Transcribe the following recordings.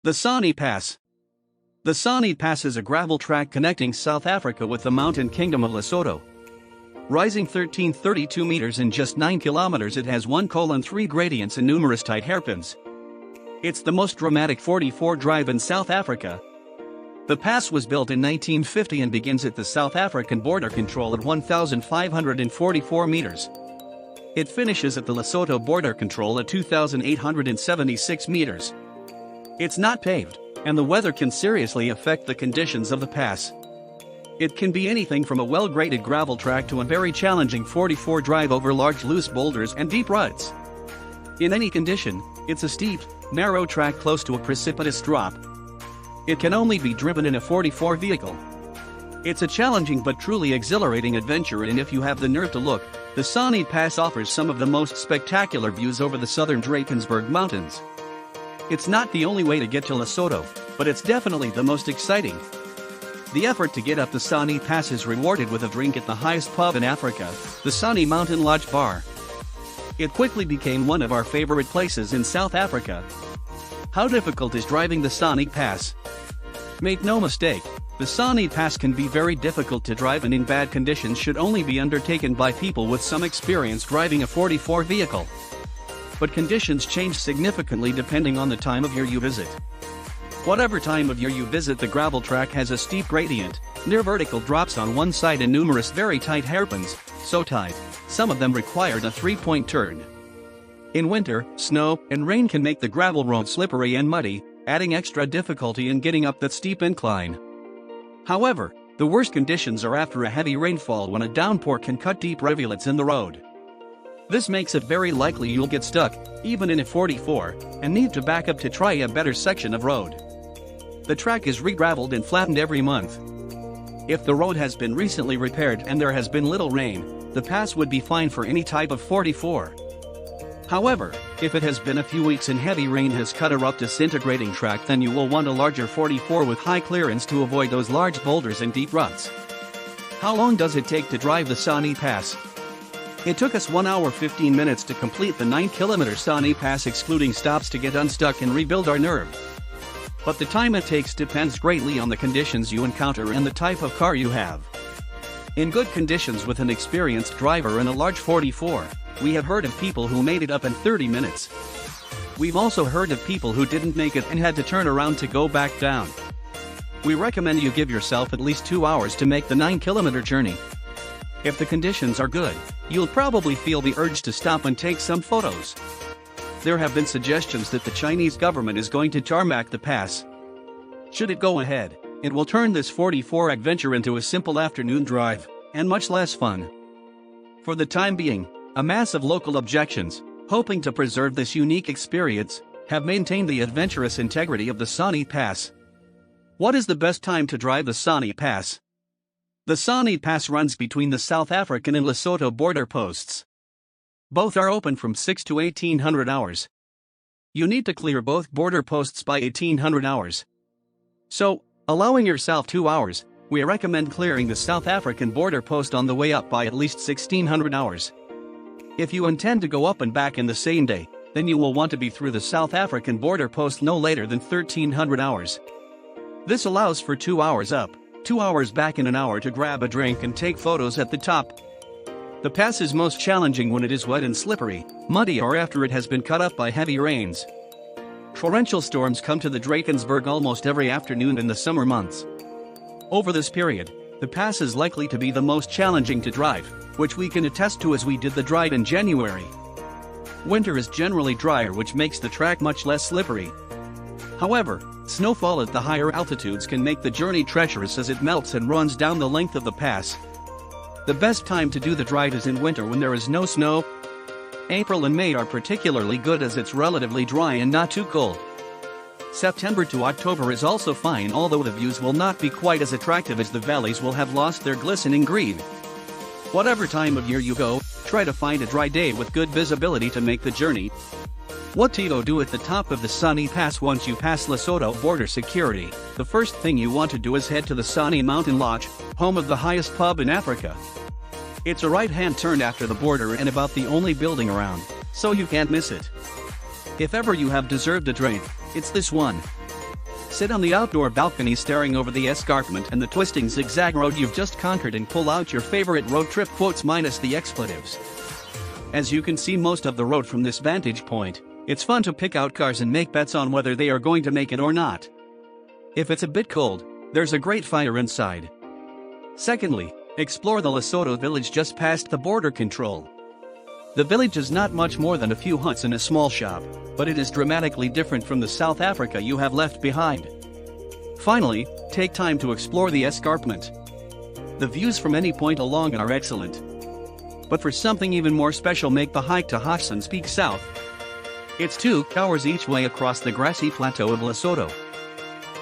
The Sani Pass. The Sani Pass is a gravel track connecting South Africa with the mountain kingdom of Lesotho. Rising 1332 meters in just 9 kilometers, it has 1:3 gradients and numerous tight hairpins. It's the most dramatic 44 drive in South Africa. The pass was built in 1950 and begins at the South African border control at 1,544 meters. It finishes at the Lesotho border control at 2,876 meters. It's not paved, and the weather can seriously affect the conditions of the pass. It can be anything from a well-graded gravel track to a very challenging 44 drive over large loose boulders and deep ruts. In any condition, it's a steep, narrow track close to a precipitous drop. It can only be driven in a 44 vehicle. It's a challenging but truly exhilarating adventure, and if you have the nerve to look, the Sani Pass offers some of the most spectacular views over the southern Drakensberg Mountains. It's not the only way to get to Lesotho, but it's definitely the most exciting. The effort to get up the Sani Pass is rewarded with a drink at the highest pub in Africa, the Sani Mountain Lodge Bar. It quickly became one of our favorite places in South Africa. How difficult is driving the Sani Pass? Make no mistake, the Sani Pass can be very difficult to drive, and in bad conditions should only be undertaken by people with some experience driving a 44 vehicle. But conditions change significantly depending on the time of year you visit. Whatever time of year you visit, the gravel track has a steep gradient, near vertical drops on one side, and numerous very tight hairpins, so tight, some of them required a 3-point turn. In winter, snow and rain can make the gravel road slippery and muddy, adding extra difficulty in getting up that steep incline. However, the worst conditions are after a heavy rainfall, when a downpour can cut deep rivulets in the road. This makes it very likely you'll get stuck, even in a 44, and need to back up to try a better section of road. The track is re-graveled and flattened every month. If the road has been recently repaired and there has been little rain, the pass would be fine for any type of 44. However, if it has been a few weeks and heavy rain has cut a rough, disintegrating track, then you will want a larger 44 with high clearance to avoid those large boulders and deep ruts. How long does it take to drive the Sani Pass? It took us 1 hour 15 minutes to complete the 9-kilometer Sani Pass, excluding stops to get unstuck and rebuild our nerve. But the time it takes depends greatly on the conditions you encounter and the type of car you have. In good conditions with an experienced driver and a large 44, we have heard of people who made it up in 30 minutes. We've also heard of people who didn't make it and had to turn around to go back down. We recommend you give yourself at least 2 hours to make the 9-kilometer journey. If the conditions are good, you'll probably feel the urge to stop and take some photos. There have been suggestions that the Chinese government is going to tarmac the pass. Should it go ahead, it will turn this 44 adventure into a simple afternoon drive, and much less fun. For the time being, a mass of local objections, hoping to preserve this unique experience, have maintained the adventurous integrity of the Sani Pass. What is the best time to drive the Sani Pass? The Sani Pass runs between the South African and Lesotho border posts. Both are open from 6 to 1800 hours. You need to clear both border posts by 1800 hours. So, allowing yourself 2 hours, we recommend clearing the South African border post on the way up by at least 1600 hours. If you intend to go up and back in the same day, then you will want to be through the South African border post no later than 1300 hours. This allows for 2 hours up, 2 hours back, in an hour to grab a drink and take photos at the top. The pass is most challenging when it is wet and slippery, muddy, or after it has been cut up by heavy rains. Torrential storms come to the Drakensberg almost every afternoon in the summer months. Over this period, the pass is likely to be the most challenging to drive, which we can attest to as we did the drive in January. Winter is generally drier, which makes the track much less slippery. However, snowfall at the higher altitudes can make the journey treacherous as it melts and runs down the length of the pass. The best time to do the drive is in winter when there is no snow. April and May are particularly good as it's relatively dry and not too cold. September to October is also fine, although the views will not be quite as attractive as the valleys will have lost their glistening green. Whatever time of year you go, try to find a dry day with good visibility to make the journey. What to do at the top of the Sani Pass? Once you pass Lesotho border security, the first thing you want to do is head to the Sani Mountain Lodge, home of the highest pub in Africa. It's a right-hand turn after the border and about the only building around, so you can't miss it. If ever you have deserved a drink, it's this one. Sit on the outdoor balcony staring over the escarpment and the twisting zigzag road you've just conquered and pull out your favorite road trip quotes minus the expletives. As you can see most of the road from this vantage point, it's fun to pick out cars and make bets on whether they are going to make it or not. If it's a bit cold, there's a great fire inside. Secondly, explore the Lesotho village just past the border control. The village is not much more than a few huts and a small shop, but it is dramatically different from the South Africa you have left behind. Finally, take time to explore the escarpment. The views from any point along it are excellent. But for something even more special, make the hike to Hossen's Peak South. It's 2 hours each way across the grassy plateau of Lesotho.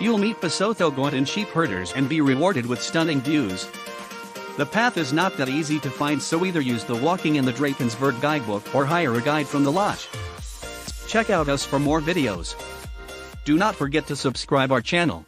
You'll meet Basotho goat and sheep herders and be rewarded with stunning views. The path is not that easy to find, so either use the Walking in the Drakensberg guidebook or hire a guide from the lodge. Check out us for more videos. Do not forget to subscribe our channel.